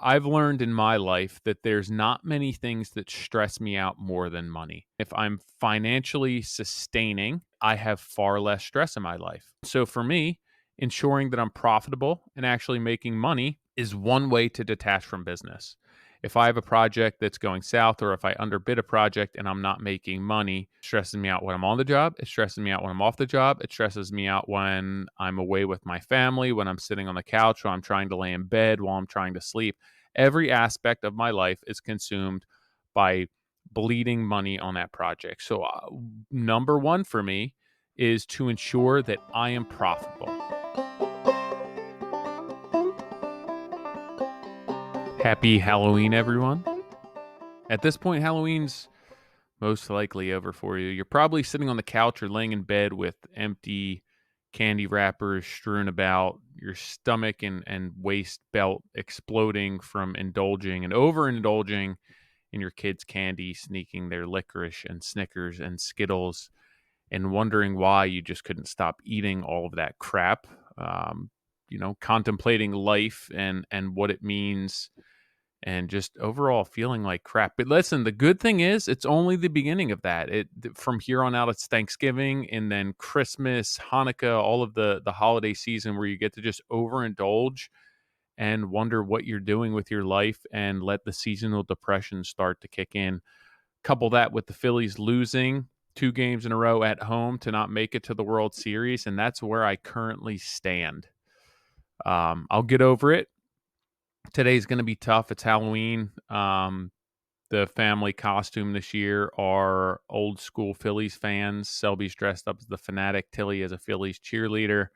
I've learned in my life that there's not many things that stress me out more than money. If I'm financially sustaining, I have far less stress in my life. So for me, ensuring that I'm profitable and actually making money is one way to detach from business. If I have a project that's going south, or if I underbid a project and I'm not making money, it stresses me out when I'm on the job. It stresses me out when I'm off the job. It stresses me out when I'm away with my family, when I'm sitting on the couch, while I'm trying to lay in bed, while I'm trying to sleep. Every aspect of my life is consumed by bleeding money on that project. So, number one for me is to ensure that I am profitable. Happy Halloween, everyone. At this point, Halloween's most likely over for you. You're probably sitting on the couch or laying in bed with empty candy wrappers strewn about, your stomach and waist belt exploding from indulging and overindulging in your kids' candy, sneaking their licorice and Snickers and Skittles, and wondering why you just couldn't stop eating all of that crap. Contemplating life and what it means, and just overall feeling like crap. But listen, the good thing is it's only the beginning of that. From here on out, it's Thanksgiving and then Christmas, Hanukkah, all of the holiday season where you get to just overindulge and wonder what you're doing with your life and let the seasonal depression start to kick in. Couple that with the Phillies losing 2 games in a row at home to not make it to the World Series, and that's where I currently stand. I'll get over it. Today's going to be tough. It's Halloween. The family costume this year are old school Phillies fans. Selby's dressed up as the Fanatic. Tilly as a Phillies cheerleader.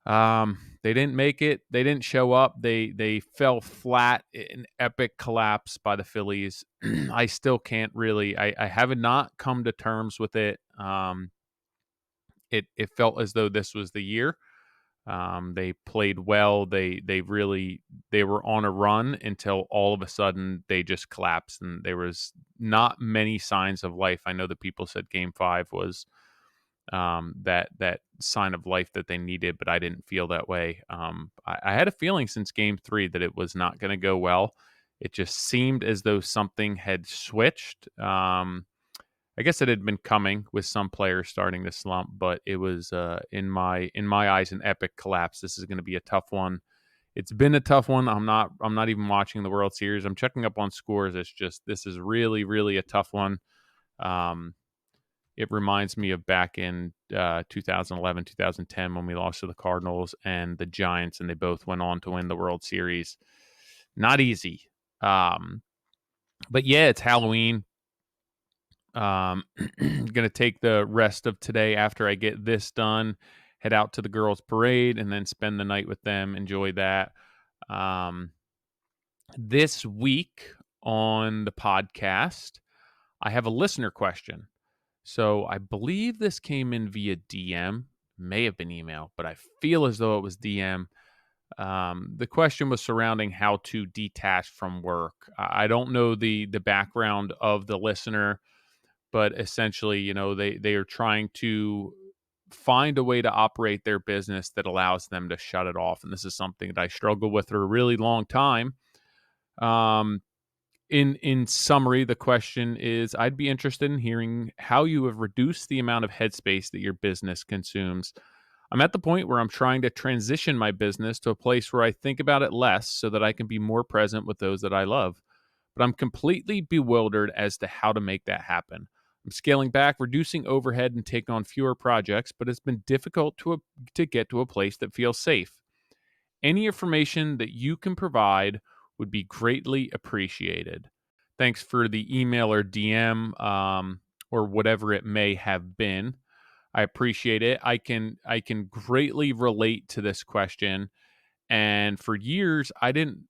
They didn't make it. They didn't show up. They fell flat in epic collapse by the Phillies. I still can't really. I have not come to terms with it. It felt as though this was the year. They played well. They were on a run until all of a sudden they just collapsed, and there was not many signs of life. I know that people said Game 5 was that sign of life that they needed, but I didn't feel that way. I had a feeling since Game 3 that it was not going to go well. It just seemed as though something had switched. I guess it had been coming with some players starting to slump, but it was in my eyes an epic collapse. This is going to be a tough one. It's been a tough one. I'm not even watching the World Series. I'm checking up on scores. This is really, really a tough one. It reminds me of back in 2011, 2010 when we lost to the Cardinals and the Giants, and they both went on to win the World Series. Not easy. But yeah, it's Halloween. Gonna take the rest of today after I get this done, head out to the girls' parade, and then spend the night with them. Enjoy that. This week on the podcast, I have a listener question. So I believe this came in via DM, may have been email, but I feel as though it was DM. The question was surrounding how to detach from work. I don't know the background of the listener, but essentially, they are trying to find a way to operate their business that allows them to shut it off. And this is something that I struggled with for a really long time. In summary, the question is, I'd be interested in hearing how you have reduced the amount of headspace that your business consumes. I'm at the point where I'm trying to transition my business to a place where I think about it less so that I can be more present with those that I love. But I'm completely bewildered as to how to make that happen. I'm scaling back, reducing overhead, and taking on fewer projects, but it's been difficult to get to a place that feels safe. Any information that you can provide would be greatly appreciated. Thanks for the email or DM, or whatever it may have been. I appreciate it. I can greatly relate to this question. And for years, I didn't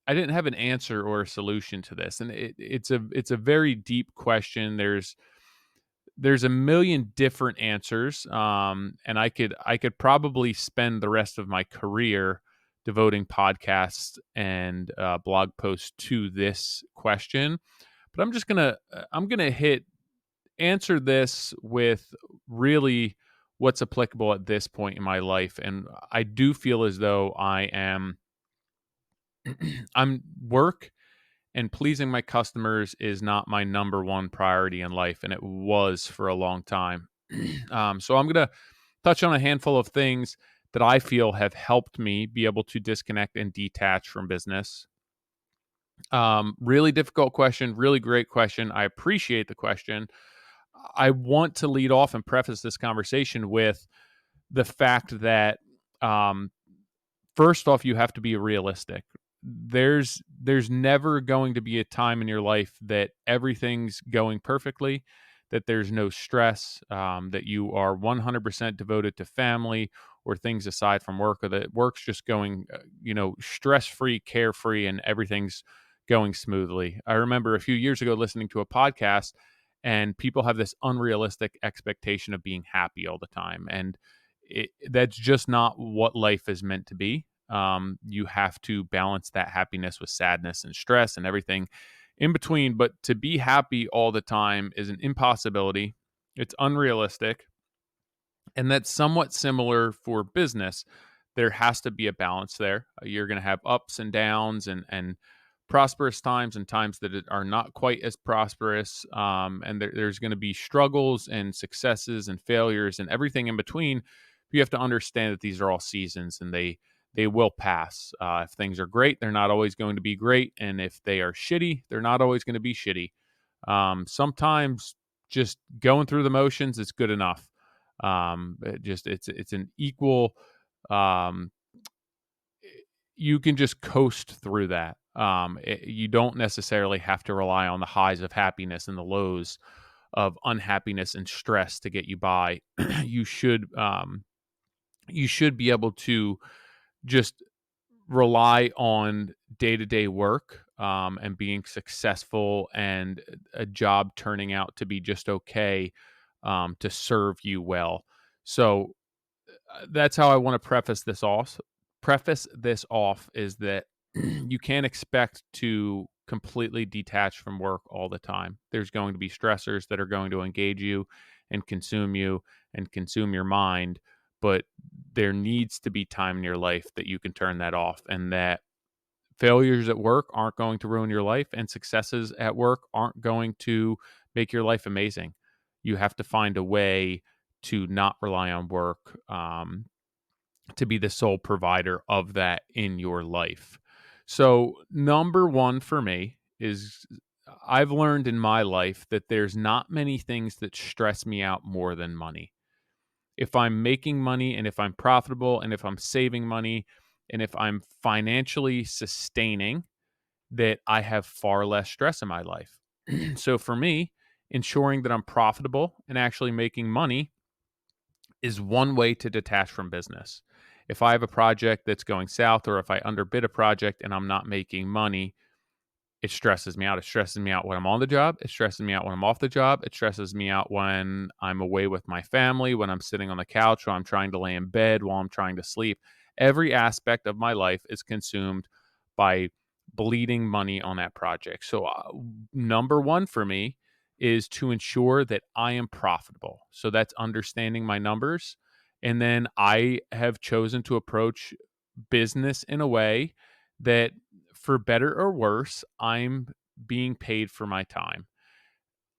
have an answer or a solution to this. And it's a very deep question. There's a million different answers, and I could probably spend the rest of my career devoting podcasts and blog posts to this question. But I'm gonna answer this with really what's applicable at this point in my life, and I do feel as though I am I'm work and pleasing my customers is not my number one priority in life, and it was for a long time. So I'm going to touch on a handful of things that I feel have helped me be able to disconnect and detach from business. Really difficult question, really great question. I appreciate the question. I want to lead off and preface this conversation with the fact that um, first off, you have to be realistic. There's never going to be a time in your life that everything's going perfectly, that there's no stress, that you are 100% devoted to family or things aside from work, or that work's just going, stress free, carefree, and everything's going smoothly. I remember a few years ago listening to a podcast, and people have this unrealistic expectation of being happy all the time, and that's just not what life is meant to be. You have to balance that happiness with sadness and stress and everything in between. But to be happy all the time is an impossibility. It's unrealistic. And that's somewhat similar for business. There has to be a balance there. You're going to have ups and downs and prosperous times and times that are not quite as prosperous. And there's going to be struggles and successes and failures and everything in between. You have to understand that these are all seasons and they will pass. If things are great, they're not always going to be great, and if they are shitty, they're not always going to be shitty. Sometimes just going through the motions is good enough. It's an equal. Um, you can just coast through that. You don't necessarily have to rely on the highs of happiness and the lows of unhappiness and stress to get you by. you should um, you should be able to just rely on day-to-day work, and being successful and a job turning out to be just okay, to serve you well. So that's how I want to preface this off. Preface this off is that you can't expect to completely detach from work all the time. There's going to be stressors that are going to engage you and consume your mind, but there needs to be time in your life that you can turn that off, and that failures at work aren't going to ruin your life, and successes at work aren't going to make your life amazing. You have to find a way to not rely on work, to be the sole provider of that in your life. So, number one for me is I've learned in my life that there's not many things that stress me out more than money. If I'm making money and if I'm profitable and if I'm saving money and if I'm financially sustaining, that I have far less stress in my life. So for me, ensuring that I'm profitable and actually making money is one way to detach from business. If I have a project that's going south, or if I underbid a project and I'm not making money, it stresses me out. It stresses me out when I'm on the job. It stresses me out when I'm off the job. It stresses me out when I'm away with my family, when I'm sitting on the couch, while I'm trying to lay in bed, while I'm trying to sleep. Every aspect of my life is consumed by bleeding money on that project. So, number one for me is to ensure that I am profitable. So, that's understanding my numbers. And then I have chosen to approach business in a way that, for better or worse, I'm being paid for my time.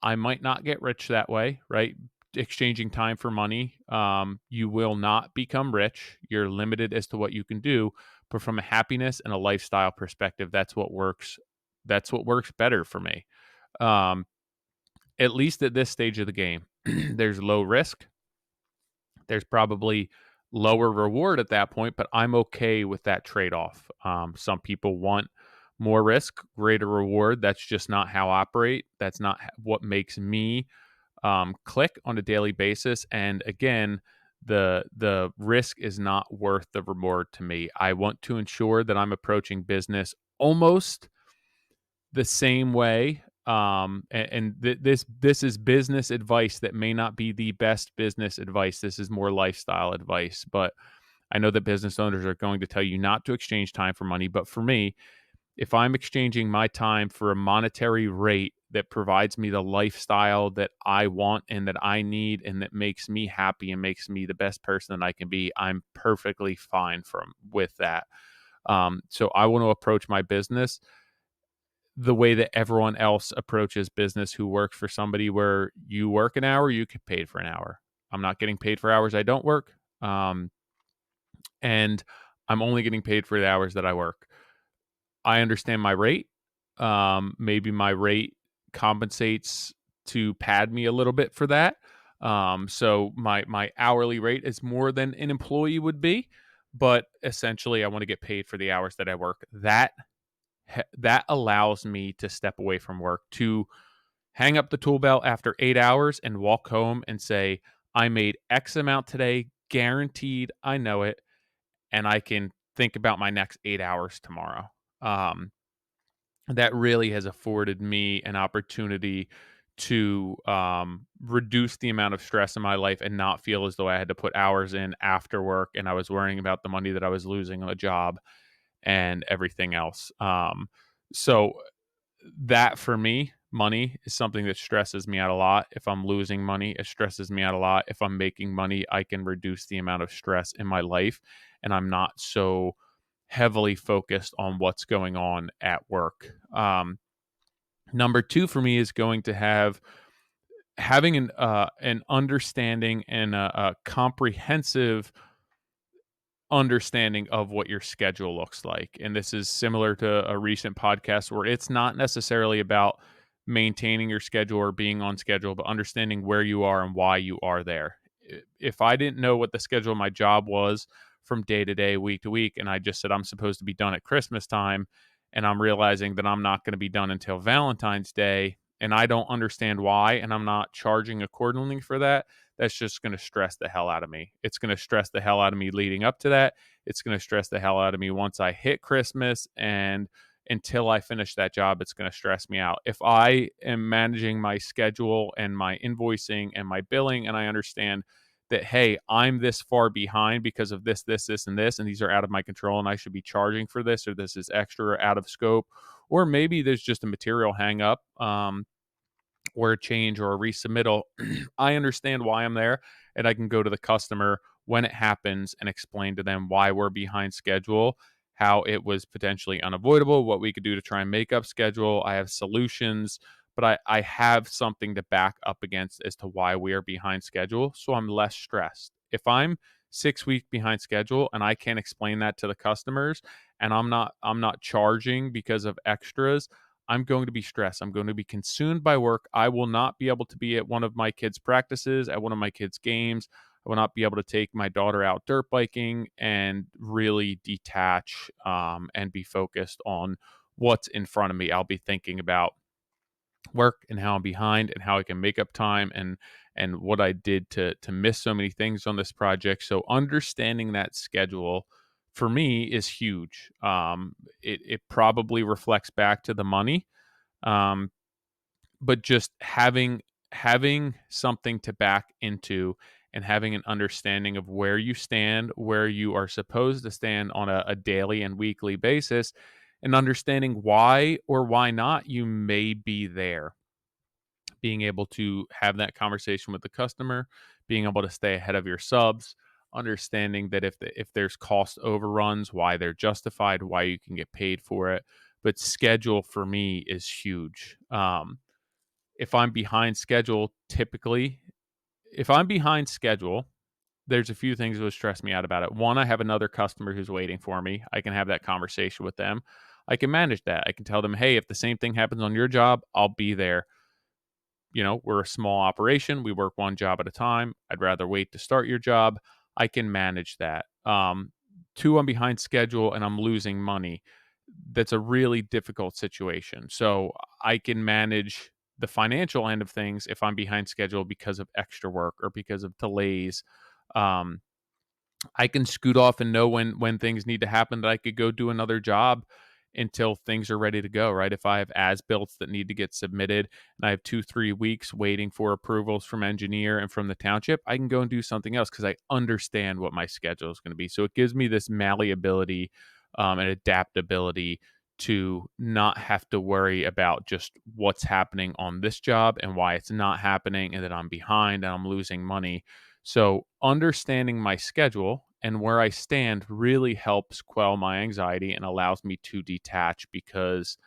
I might not get rich that way, right? Exchanging time for money. You will not become rich. You're limited as to what you can do. But from a happiness and a lifestyle perspective, that's what works. That's what works better for me. Um, at least at this stage of the game, there's low risk. There's probably lower reward at that point, but I'm okay with that trade off. Some people want more risk, greater reward. That's just not how I operate. That's not what makes me click on a daily basis. And again, the risk is not worth the reward to me. I want to ensure that I'm approaching business almost the same way. This is business advice that may not be the best business advice. This is more lifestyle advice, but I know that business owners are going to tell you not to exchange time for money. But for me, if I'm exchanging my time for a monetary rate that provides me the lifestyle that I want and that I need and that makes me happy and makes me the best person that I can be, I'm perfectly fine with that. So I want to approach my business the way that everyone else approaches business who works for somebody, where you work an hour, you get paid for an hour. I'm not getting paid for hours I don't work. And I'm only getting paid for the hours that I work. I understand my rate. Maybe my rate compensates to pad me a little bit for that. So my hourly rate is more than an employee would be, but essentially I want to get paid for the hours that I work. That allows me to step away from work, to hang up the tool belt after 8 hours and walk home and say, I made X amount today, guaranteed. I know it, and I can think about my next 8 hours tomorrow. Um, that really has afforded me an opportunity to reduce the amount of stress in my life and not feel as though I had to put hours in after work and I was worrying about the money that I was losing on a job and everything else. So that for me, money is something that stresses me out a lot. If I'm losing money, it stresses me out a lot. If I'm making money, I can reduce the amount of stress in my life and I'm not so heavily focused on what's going on at work. Number two for me is going to having an understanding and a comprehensive understanding of what your schedule looks like. And this is similar to a recent podcast where it's not necessarily about maintaining your schedule or being on schedule, but understanding where you are and why you are there. If I didn't know what the schedule of my job was from day to day, week to week, and I just said I'm supposed to be done at Christmas time, and I'm realizing that I'm not going to be done until Valentine's Day, and I don't understand why, and I'm not charging accordingly for that, that's just going to stress the hell out of me. It's going to stress the hell out of me leading up to that. It's going to stress the hell out of me once I hit Christmas, and until I finish that job, it's going to stress me out. If I am managing my schedule and my invoicing and my billing, and I understand that, hey, I'm this far behind because of this, and this, and these are out of my control, and I should be charging for this, or this is extra or out of scope, or maybe there's just a material hang up. Or a change or a resubmittal, I understand why I'm there and I can go to the customer when it happens and explain to them why we're behind schedule, how it was potentially unavoidable, what we could do to try and make up schedule. I have solutions, but I have something to back up against as to why we are behind schedule. So I'm less stressed. If I'm 6 weeks behind schedule and I can't explain that to the customers and I'm not charging because of extras, I'm going to be stressed. I'm going to be consumed by work. I will not be able to be at one of my kids' practices, at one of my kids' games. I will not be able to take my daughter out dirt biking and really detach and be focused on what's in front of me. I'll be thinking about work and how I'm behind and how I can make up time and what I did to miss so many things on this project. So understanding that schedule for me is huge. It probably reflects back to the money, um, but just having something to back into and having an understanding of where you stand, where you are supposed to stand on a daily and weekly basis, and understanding why or why not you may be there, being able to have that conversation with the customer, being able to stay ahead of your subs, understanding that if there's cost overruns, why they're justified, why you can get paid for it. But schedule for me is huge. If I'm behind schedule, typically, if I'm behind schedule, there's a few things that would stress me out about it. One, I have another customer who's waiting for me. I can have that conversation with them. I can manage that. I can tell them, hey, if the same thing happens on your job, I'll be there. We're a small operation. We work one job at a time. I'd rather wait to start your job. I can manage that. Two, I'm behind schedule and I'm losing money. That's a really difficult situation. So I can manage the financial end of things if I'm behind schedule because of extra work or because of delays. Um, I can scoot off and know when things need to happen, that I could go do another job until things are ready to go, right? If I have as builts that need to get submitted and I have 2-3 weeks waiting for approvals from engineer and from the township, I can go and do something else because I understand what my schedule is going to be. So it gives me this malleability and adaptability to not have to worry about just what's happening on this job and why it's not happening and that I'm behind and I'm losing money. So understanding my schedule and where I stand really helps quell my anxiety and allows me to detach because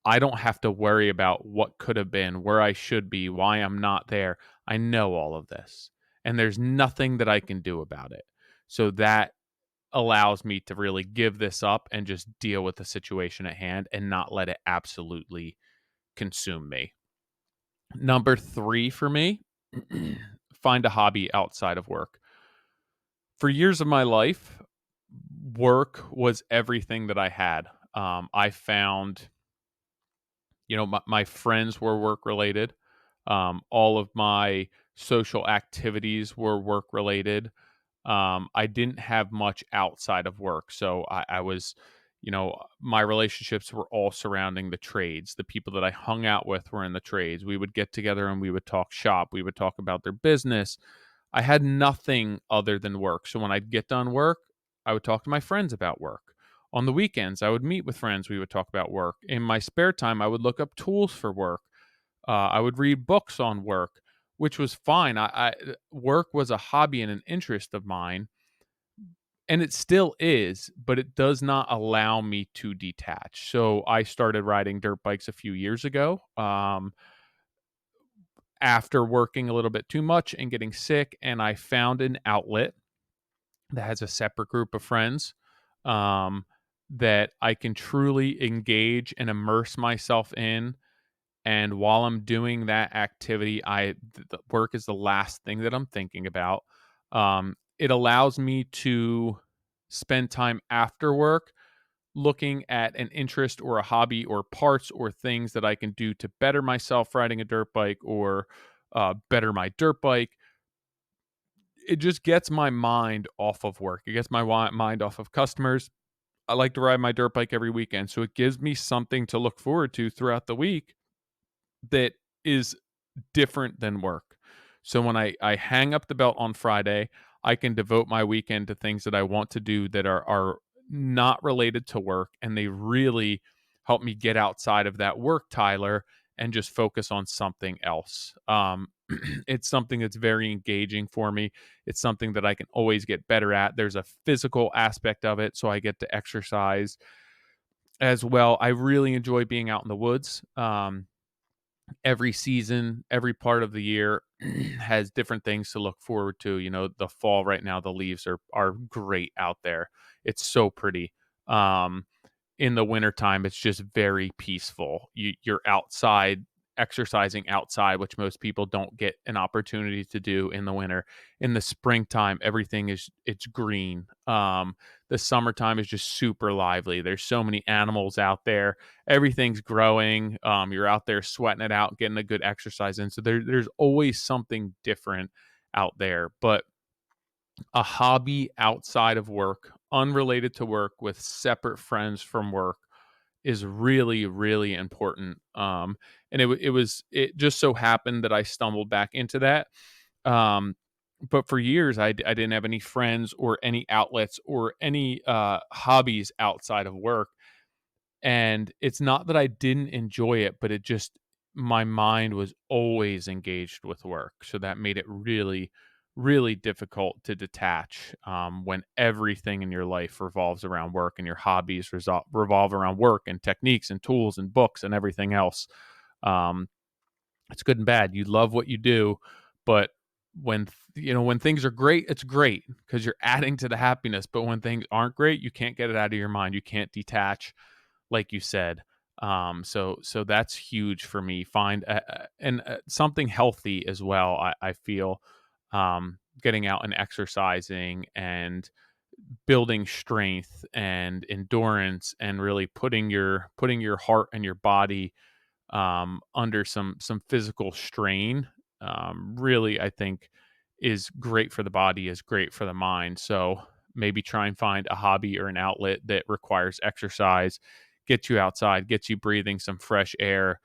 I don't have to worry about what could have been, where I should be, why I'm not there. I know all of this, and there's nothing that I can do about it. So that allows me to really give this up and just deal with the situation at hand and not let it absolutely consume me. Number 3 for me, find a hobby outside of work. For years of my life, work was everything that I had. I found, my friends were work related. All of my social activities were work related. I didn't have much outside of work. So I was, my relationships were all surrounding the trades. The people that I hung out with were in the trades. We would get together and we would talk shop. We would talk about their business. I had nothing other than work. So when I'd get done work, I would talk to my friends about work. On the weekends, I would meet with friends. We would talk about work. In my spare time, I would look up tools for work. I would read books on work, which was fine. Work was a hobby and an interest of mine, and it still is, but it does not allow me to detach. So I started riding dirt bikes a few years ago. After working a little bit too much and getting sick, and I found an outlet that has a separate group of friends um, that I can truly engage and immerse myself in. And while I'm doing that activity, the work is the last thing that I'm thinking about. It allows me to spend time after work looking at an interest or a hobby or parts or things that I can do to better myself riding a dirt bike or better my dirt bike. It just gets my mind off of work. It gets my mind off of customers. I like to ride my dirt bike every weekend, so it gives me something to look forward to throughout the week that is different than work. So when I hang up the belt on Friday, I can devote my weekend to things that I want to do that are not related to work, and they really help me get outside of that work, Tyler, and just focus on something else. It's something that's very engaging for me. It's something that I can always get better at. There's a physical aspect of it, so I get to exercise as well. I really enjoy being out in the woods. Every season, every part of the year has different things to look forward to. The fall right now, the leaves are great out there. It's so pretty. Um, in the wintertime, it's just very peaceful. You're outside exercising outside, which most people don't get an opportunity to do in the winter. In the springtime, everything it's green. The summertime is just super lively. There's so many animals out there. Everything's growing. You're out there sweating it out, getting a good exercise in. So there's always something different out there. But a hobby outside of work, unrelated to work, with separate friends from work is really, really important. And it just so happened that I stumbled back into that. Um, but for years, I didn't have any friends or any outlets or any hobbies outside of work. And it's not that I didn't enjoy it, but my mind was always engaged with work. So that made it really, really difficult to detach when everything in your life revolves around work and your hobbies revolve around work and techniques and tools and books and everything else. Um, it's good and bad. You love what you do, but when things are great, it's great because you're adding to the happiness. But when things aren't great, you can't get it out of your mind. You can't detach like you said. So that's huge for me. Find and something healthy as well. I feel getting out and exercising and building strength and endurance and really putting your heart and your body under some physical strain. Really, I think is great for the body, is great for the mind. So maybe try and find a hobby or an outlet that requires exercise, gets you outside, gets you breathing some fresh air,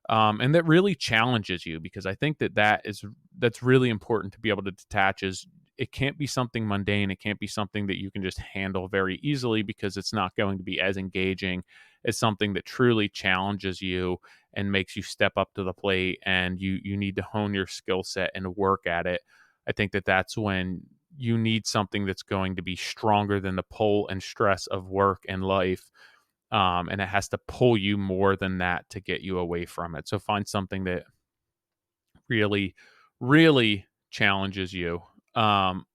and that really challenges you, because I think that's really important to be able to detach. Is it can't be something mundane. It can't be something that you can just handle very easily, because it's not going to be as engaging as something that truly challenges you and makes you step up to the plate, and you need to hone your skill set and work at it. I think that's when you need something that's going to be stronger than the pull and stress of work and life. And it has to pull you more than that to get you away from it. So find something that really, really challenges you. Um,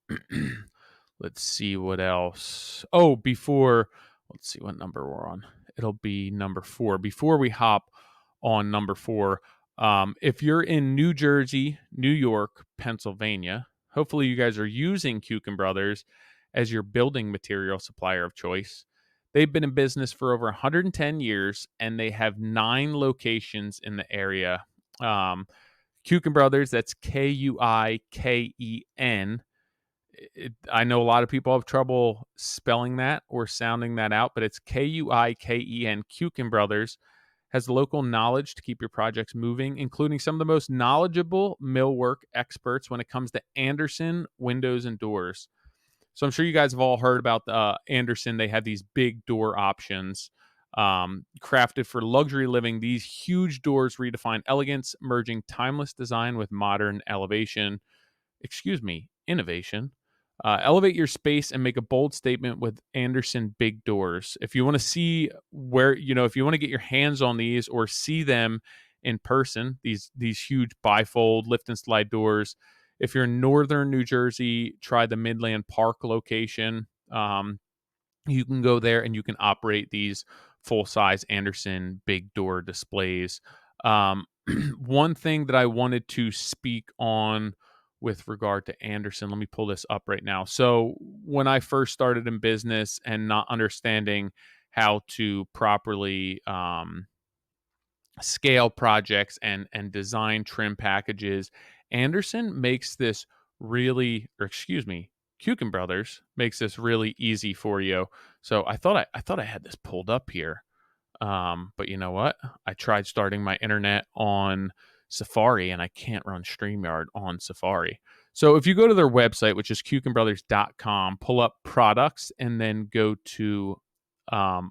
let's see what else. Oh, let's see what number we're on. It'll be number 4. Before we hop on number 4, if you're in New Jersey, New York, Pennsylvania, hopefully you guys are using Kuiken Brothers as your building material supplier of choice. They've been in business for over 110 years and they have 9 locations in the area. Um, Kuiken Brothers, that's Kuiken. I know a lot of people have trouble spelling that or sounding that out, but it's Kuiken. Kuiken Brothers has the local knowledge to keep your projects moving, including some of the most knowledgeable millwork experts when it comes to Andersen Windows and Doors. So I'm sure you guys have all heard about Andersen. They have these big door options crafted for luxury living. These huge doors redefine elegance, merging timeless design with modern innovation. Elevate your space and make a bold statement with Andersen Big Doors. If you want to see if you want to get your hands on these or see them in person, these huge bifold lift and slide doors. If you're in northern New Jersey, try the Midland Park location. You can go there and you can operate these full size Andersen big door displays. Um, one thing that I wanted to speak on with regard to Andersen, let me pull this up right now. So, when I first started in business and not understanding how to properly scale projects and design trim packages, Andersen makes this really, or excuse me, Kuiken Brothers makes this really easy for you. So I thought I had this pulled up here. But you know what? I tried starting my internet on Safari and I can't run StreamYard on Safari. So if you go to their website, which is kuikenbrothers.com, pull up products and then go to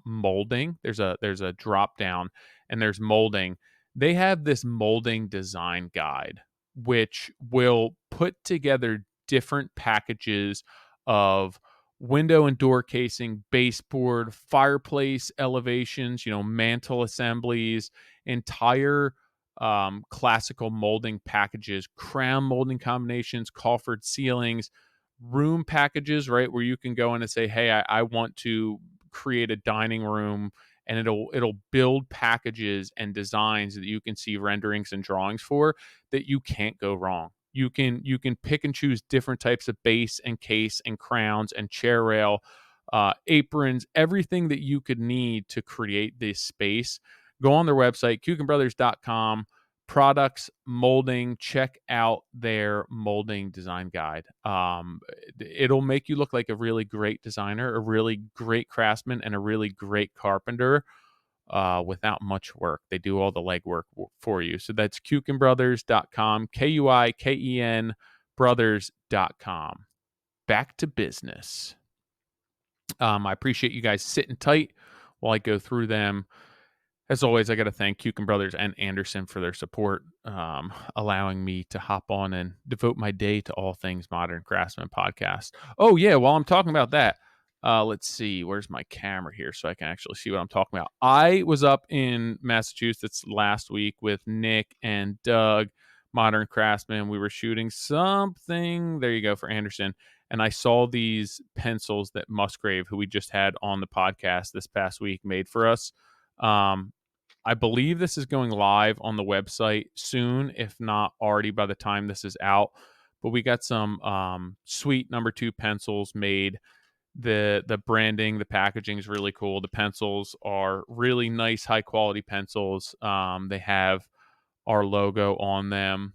molding. There's a drop down and there's molding. They have this molding design guide, which will put together different packages of window and door casing, baseboard, fireplace elevations, mantle assemblies, entire classical molding packages, crown molding combinations, coffered ceilings, room packages, right? Where you can go in and say, hey, I want to create a dining room, and it'll build packages and designs that you can see renderings and drawings for that you can't go wrong. You can pick and choose different types of base and case and crowns and chair rail, aprons, everything that you could need to create this space. Go on their website, kuikenbrothers.com, products, molding, check out their molding design guide. It'll make you look like a really great designer, a really great craftsman, and a really great carpenter without much work. They do all the legwork for you. So that's kuikenbrothers.com, Kuiken brothers.com. Back to business. I appreciate you guys sitting tight while I go through them. As always, I got to thank Kuiken Brothers and Andersen for their support, allowing me to hop on and devote my day to all things Modern Craftsman podcast. Oh, yeah, while I'm talking about that, let's see, where's my camera here so I can actually see what I'm talking about. I was up in Massachusetts last week with Nick and Doug, Modern Craftsman. We were shooting something, there you go, for Andersen. And I saw these pencils that Musgrave, who we just had on the podcast this past week, made for us. I believe this is going live on the website soon, if not already by the time this is out. But we got some sweet number 2 pencils made. The branding, the packaging is really cool. The pencils are really nice, high quality pencils. They have our logo on them.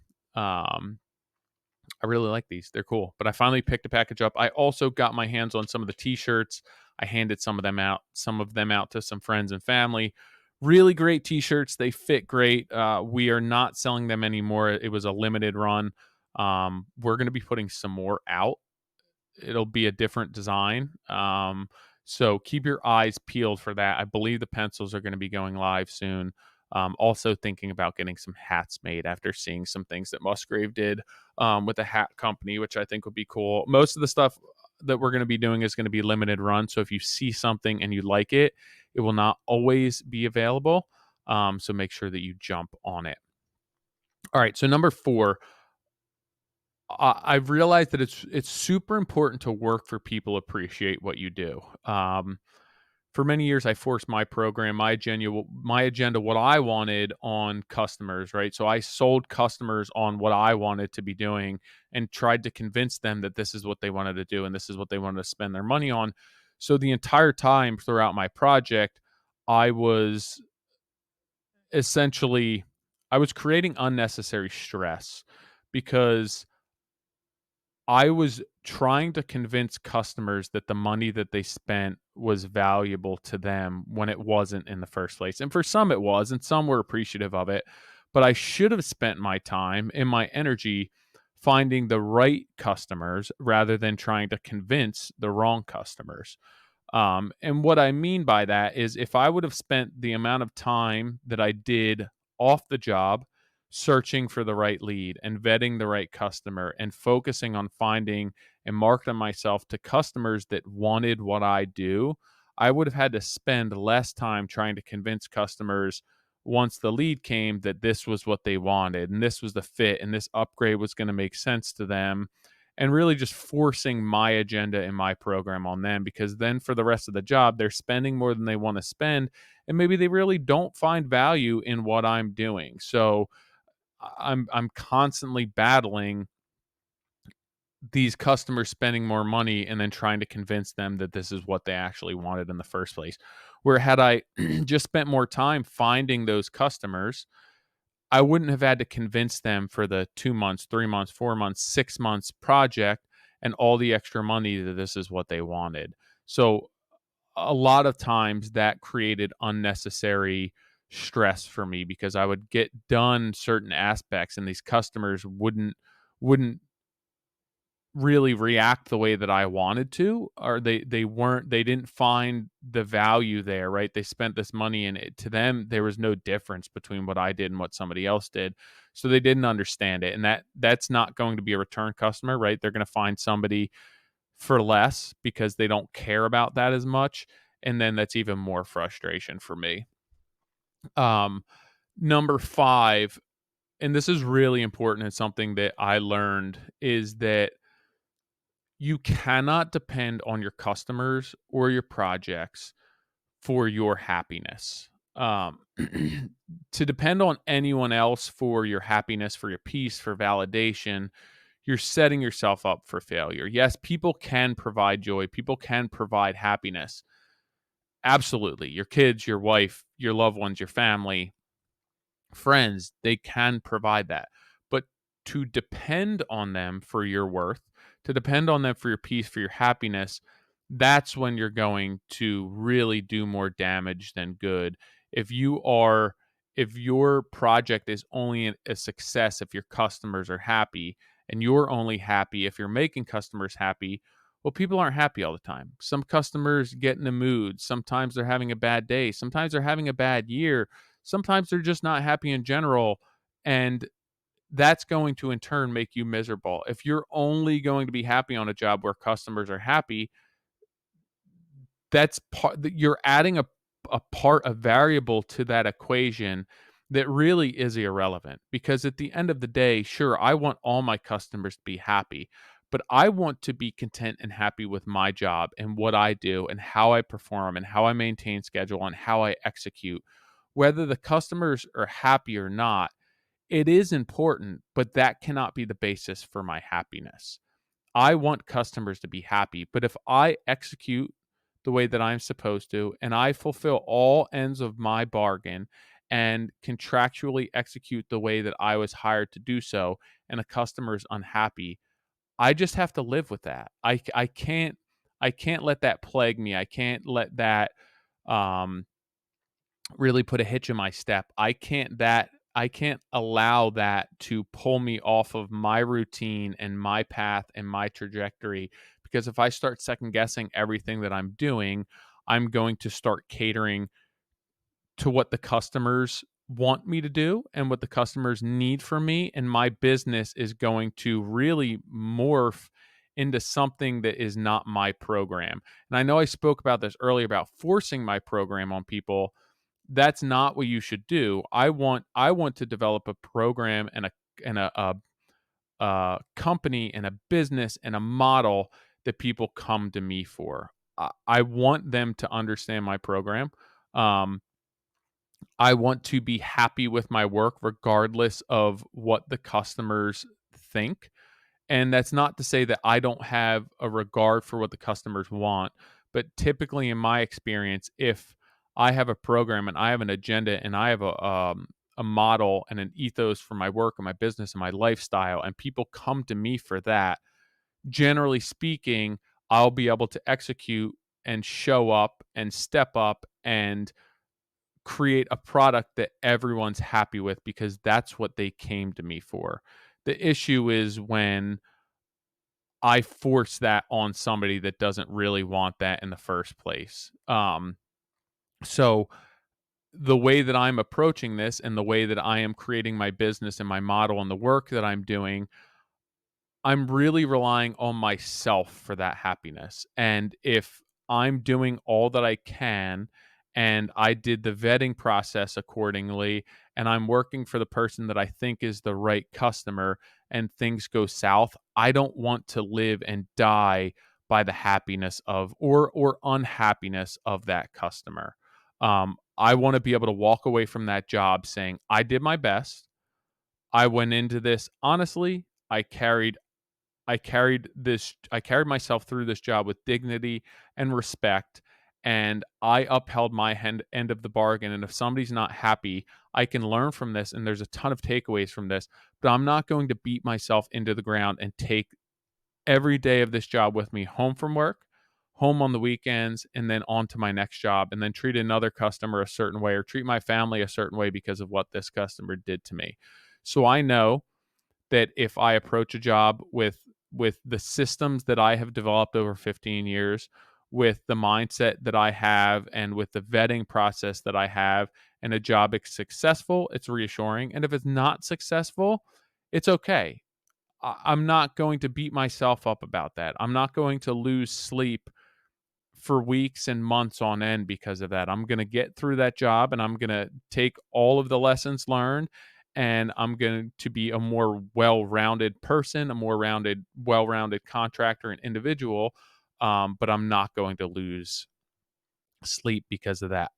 I really like these. They're cool. But I finally picked a package up. I also got my hands on some of the t-shirts. I handed some of them out to some friends and family. Really great t-shirts. They fit great. We are not selling them anymore. It was a limited run. We're going to be putting some more out. It'll be a different design. So keep your eyes peeled for that. I believe the pencils are going to be going live soon. Also thinking about getting some hats made after seeing some things that Musgrave did with a hat company, which I think would be cool. Most of the stuff that we're going to be doing is going to be limited run. So if you see something and you like it, it will not always be available. So make sure that you jump on it. All right. So number 4, I've realized that it's super important to work for people who appreciate what you do. For many years, I forced my program, my agenda, what I wanted on customers, right? So I sold customers on what I wanted to be doing and tried to convince them that this is what they wanted to do and this is what they wanted to spend their money on. So the entire time throughout my project, I was essentially I was creating unnecessary stress because I was trying to convince customers that the money that they spent was valuable to them when it wasn't in the first place. And for some it was, and some were appreciative of it. But I should have spent my time and my energy finding the right customers rather than trying to convince the wrong customers. And what I mean by that is if I would have spent the amount of time that I did off the job searching for the right lead and vetting the right customer and focusing on finding and marketing myself to customers that wanted what I do, I would have had to spend less time trying to convince customers once the lead came that this was what they wanted and this was the fit and this upgrade was going to make sense to them, and really just forcing my agenda and my program on them, because then for the rest of the job they're spending more than they want to spend and maybe they really don't find value in what I'm doing. So I'm constantly battling these customers spending more money and then trying to convince them that this is what they actually wanted in the first place. Where had I just spent more time finding those customers, I wouldn't have had to convince them for the 2 months, 3 months, 4 months, 6 months project and all the extra money that this is what they wanted. So a lot of times that created unnecessary stress for me because I would get done certain aspects and these customers wouldn't really react the way that I wanted to, or they didn't find the value there, right? They spent this money and to them there was no difference between what I did and what somebody else did. So they didn't understand it. And that's not going to be a return customer, right? They're going to find somebody for less because they don't care about that as much. And then that's even more frustration for me. Um, Number 5, and this is really important and something that I learned, is that you cannot depend on your customers or your projects for your happiness. To depend on anyone else for your happiness, for your peace, for validation, you're setting yourself up for failure. Yes, people can provide joy, people can provide happiness. Absolutely. Your kids, your wife, your loved ones, your family, friends, they can provide that. But to depend on them for your worth, to depend on them for your peace, for your happiness, that's when you're going to really do more damage than good. If you are if your project is only a success if your customers are happy, and you're only happy if you're making customers happy, well, people aren't happy all the time. Some customers get in a mood. Sometimes they're having a bad day. Sometimes they're having a bad year. Sometimes they're just not happy in general. And that's going to in turn make you miserable. If you're only going to be happy on a job where customers are happy, that's part that you're adding a variable to that equation that really is irrelevant, because at the end of the day, sure, I want all my customers to be happy, but I want to be content and happy with my job and what I do and how I perform and how I maintain schedule and how I execute. Whether the customers are happy or not, it is important, but that cannot be the basis for my happiness. I want customers to be happy, but if I execute the way that I'm supposed to and I fulfill all ends of my bargain and contractually execute the way that I was hired to do so, and a customer is unhappy, I just have to live with that. I can't let that plague me. I can't let that um really put a hitch in my step. I can't allow that to pull me off of my routine and my path and my trajectory, because if I start second guessing everything that I'm doing, I'm going to start catering to what the customers want me to do and what the customers need from me, and my business is going to really morph into something that is not my program. And I know I spoke about this earlier about forcing my program on people. That's not what you should do. I want to develop a program and a company and a business and a model that people come to me for. I want them to understand my program. Um, I want to be happy with my work regardless of what the customers think. And that's not to say that I don't have a regard for what the customers want, but typically in my experience, if I have a program and I have an agenda and I have a model and an ethos for my work and my business and my lifestyle, and people come to me for that, generally speaking, I'll be able to execute and show up and step up and create a product that everyone's happy with because that's what they came to me for. The issue is when I force that on somebody that doesn't really want that in the first place. So the way that I'm approaching this and the way that I am creating my business and my model and the work that I'm doing, I'm really relying on myself for that happiness. And if I'm doing all that I can and I did the vetting process accordingly and I'm working for the person that I think is the right customer and things go south, I don't want to live and die by the happiness of or unhappiness of that customer. I want to be able to walk away from that job saying I did my best. I went into this honestly. I carried myself through this job with dignity and respect, and I upheld my end of the bargain. And if somebody's not happy, I can learn from this, and there's a ton of takeaways from this. But I'm not going to beat myself into the ground and take every day of this job with me home from work, home on the weekends, and then on to my next job, and then treat another customer a certain way or treat my family a certain way because of what this customer did to me. So I know that if I approach a job with the systems that I have developed over 15 years, with the mindset that I have and with the vetting process that I have, and a job is successful, it's reassuring. And if it's not successful, it's okay. I'm not going to beat myself up about that. I'm not going to lose sleep for weeks and months on end because of that. I'm going to get through that job and I'm going to take all of the lessons learned and I'm going to be a more well-rounded person, a more well-rounded contractor and individual. But I'm not going to lose sleep because of that.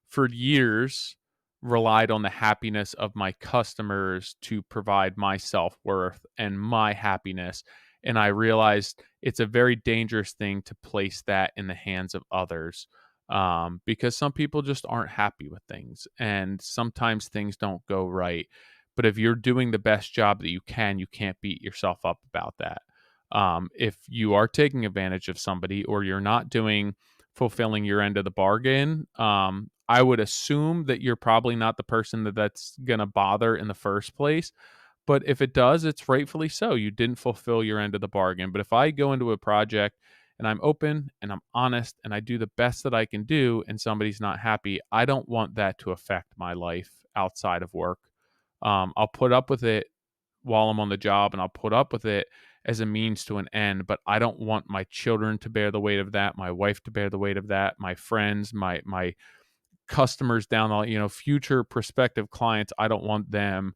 For years, relied on the happiness of my customers to provide my self worth and my happiness. And I realized it's a very dangerous thing to place that in the hands of others because some people just aren't happy with things. And sometimes things don't go right. But if you're doing the best job that you can't beat yourself up about that. If you are taking advantage of somebody or you're not doing fulfilling your end of the bargain, I would assume that you're probably not the person that's going to bother in the first place. But if it does, it's rightfully so. You didn't fulfill your end of the bargain. But if I go into a project and I'm open and I'm honest and I do the best that I can do and somebody's not happy, I don't want that to affect my life outside of work. I'll put up with it while I'm on the job and I'll put up with it as a means to an end, but I don't want my children to bear the weight of that, my wife to bear the weight of that, my friends, my customers down the future prospective clients, I don't want them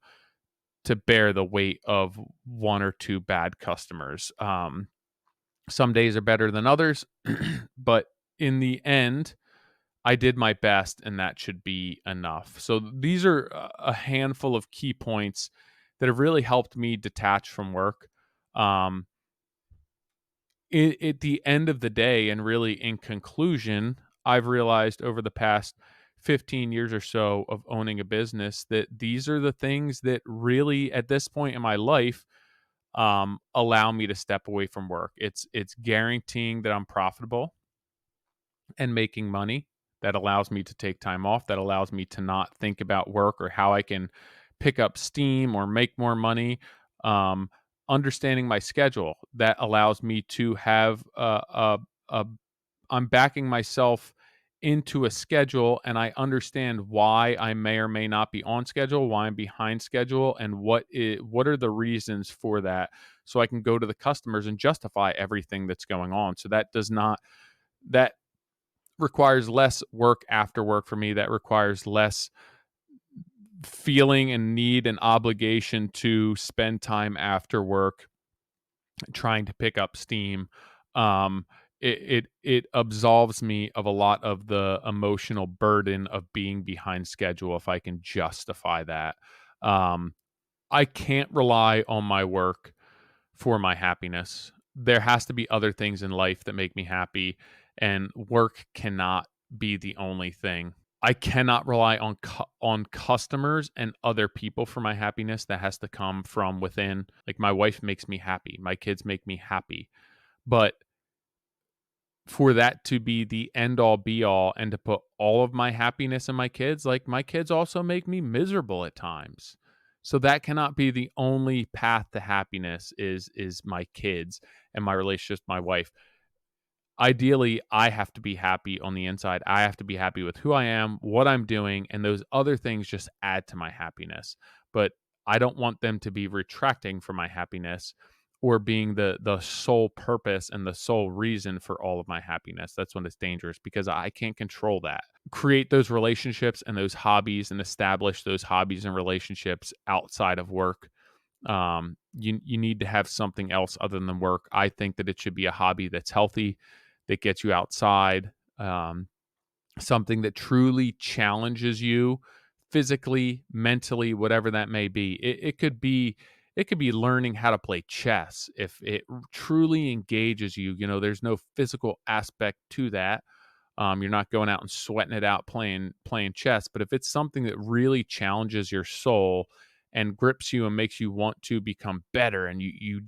to bear the weight of one or two bad customers. Some days are better than others, but in the end, I did my best and that should be enough. So these are a handful of key points that have really helped me detach from work. Um, at the end of the day, and really in conclusion, I've realized over the past 15 years or so of owning a business that these are the things that really, at this point in my life, allow me to step away from work. It's guaranteeing that I'm profitable and making money. That allows me to take time off. That allows me to not think about work or how I can pick up steam or make more money. Um, Understanding my schedule that allows me to have a I'm backing myself into a schedule and I understand why I may or may not be on schedule, why I'm behind schedule, and what are the reasons for that, so I can go to the customers and justify everything that's going on. So that requires less work after work for me. That requires less feeling and need and obligation to spend time after work trying to pick up steam. It absolves me of a lot of the emotional burden of being behind schedule if I can justify that. Um, I can't rely on my work for my happiness. There has to be other things in life that make me happy, and work cannot be the only thing. I cannot rely on on customers and other people for my happiness. That has to come from within. Like, my wife makes me happy, my kids make me happy, but for that to be the end all be all and to put all of my happiness in my kids, like, my kids also make me miserable at times. So that cannot be the only path to happiness, is my kids and my relationship with my wife. Ideally, I have to be happy on the inside. I have to be happy with who I am, what I'm doing, and those other things just add to my happiness. But I don't want them to be retracting from my happiness or being the sole purpose and the sole reason for all of my happiness. That's when it's dangerous, because I can't control that. Create those relationships and those hobbies and establish those hobbies and relationships outside of work. You need to have something else other than work. I think that it should be a hobby that's healthy, that gets you outside, um, something that truly challenges you physically, mentally, whatever that may be. It could be learning how to play chess. If it truly engages you, there's no physical aspect to that. You're not going out and sweating it out playing chess. But if it's something that really challenges your soul and grips you and makes you want to become better, and you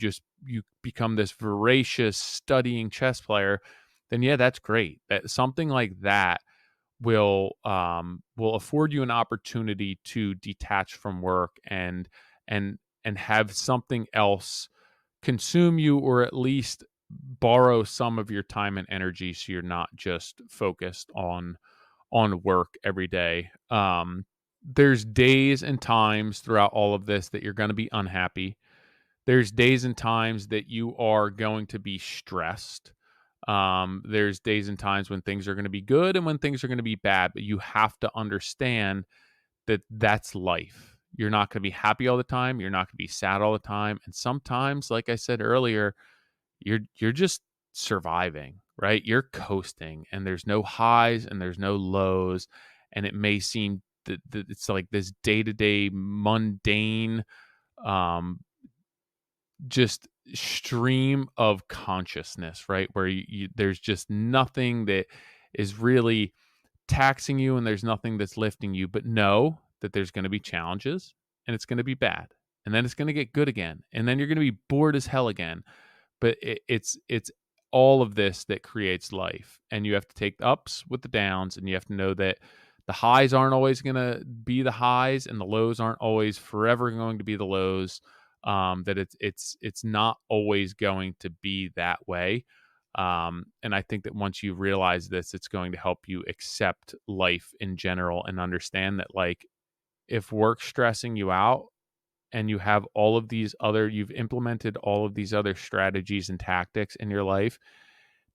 become this voracious studying chess player, then yeah, that's great. That something like that will afford you an opportunity to detach from work and have something else consume you, or at least borrow some of your time and energy, so you're not just focused on work every day. There's days and times throughout all of this that you're going to be unhappy. There's days and times that you are going to be stressed. There's days and times when things are going to be good and when things are going to be bad, but you have to understand that that's life. You're not going to be happy all the time. You're not going to be sad all the time. And sometimes, like I said earlier, you're just surviving, right? You're coasting, and there's no highs and there's no lows, and it may seem that it's like this day-to-day mundane, um just stream of consciousness, right? Where there's just nothing that is really taxing you, and there's nothing that's lifting you. But know that there's going to be challenges, and it's going to be bad, and then it's going to get good again, and then you're going to be bored as hell again. But it's all of this that creates life, and you have to take the ups with the downs, and you have to know that the highs aren't always going to be the highs, and the lows aren't always forever going to be the lows. That it's not always going to be that way. And I think that once you realize this, it's going to help you accept life in general and understand that, like, if work's stressing you out, and you've implemented all of these other strategies and tactics in your life,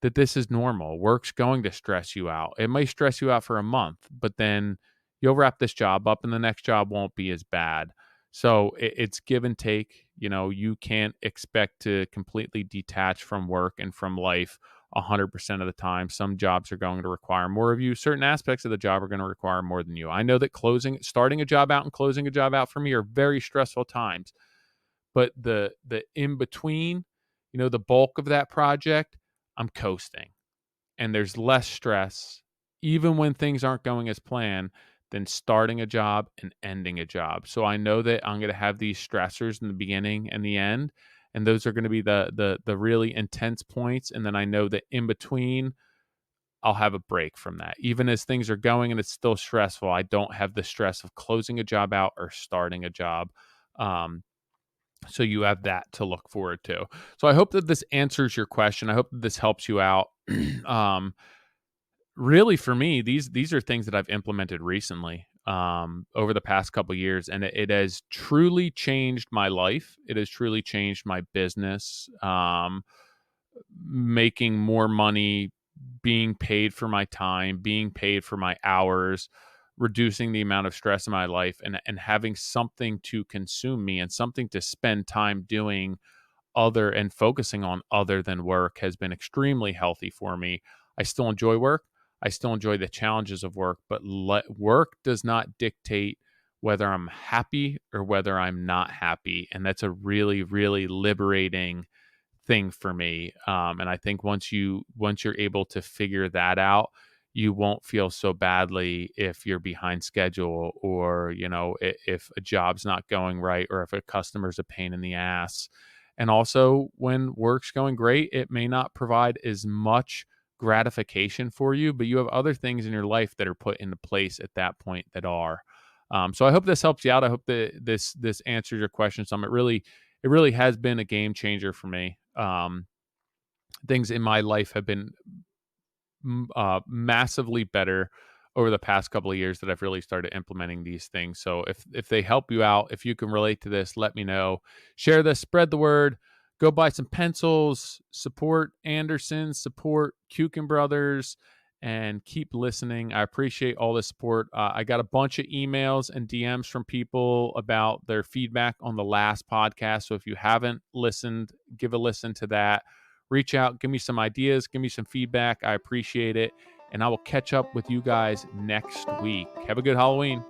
that this is normal. Work's going to stress you out. It may stress you out for a month, but then you'll wrap this job up and the next job won't be as bad. So it's give and take. You can't expect to completely detach from work and from life 100% of the time. Some jobs are going to require more of you. Certain aspects of the job are going to require more than you. I know that starting a job out and closing a job out for me are very stressful times, but the in between, the bulk of that project, I'm coasting, and there's less stress, even when things aren't going as planned, than starting a job and ending a job. So I know that I'm going to have these stressors in the beginning and the end, and those are going to be the really intense points. And then I know that in between, I'll have a break from that. Even as things are going and it's still stressful, I don't have the stress of closing a job out or starting a job. Um, so you have that to look forward to. So I hope that this answers your question. I hope that this helps you out. um, Really, for me, these are things that I've implemented recently, over the past couple years, and it has truly changed my life. It has truly changed my business. Making more money, being paid for my time, being paid for my hours, reducing the amount of stress in my life, and having something to consume me and something to spend time doing other and focusing on other than work has been extremely healthy for me. I still enjoy work. I still enjoy the challenges of work, but work does not dictate whether I'm happy or whether I'm not happy. And that's a really, really liberating thing for me. And I think once you're able to figure that out, you won't feel so badly if you're behind schedule, or if a job's not going right, or if a customer's a pain in the ass. And also, when work's going great, it may not provide as much gratification for you, but you have other things in your life that are put into place at that point that are. So I hope this helps you out. I hope that this answers your question some. It really has been a game changer for me. Things in my life have been massively better over the past couple of years that I've really started implementing these things. So if they help you out, if you can relate to this, let me know. Share this, spread the word. Go buy some pencils. Support Andersen. Support Kuiken Brothers. And keep listening. I appreciate all the support. I got a bunch of emails and DMs from people about their feedback on the last podcast. So if you haven't listened, give a listen to that. Reach out, give me some ideas, give me some feedback. I appreciate it. And I will catch up with you guys next week. Have a good Halloween.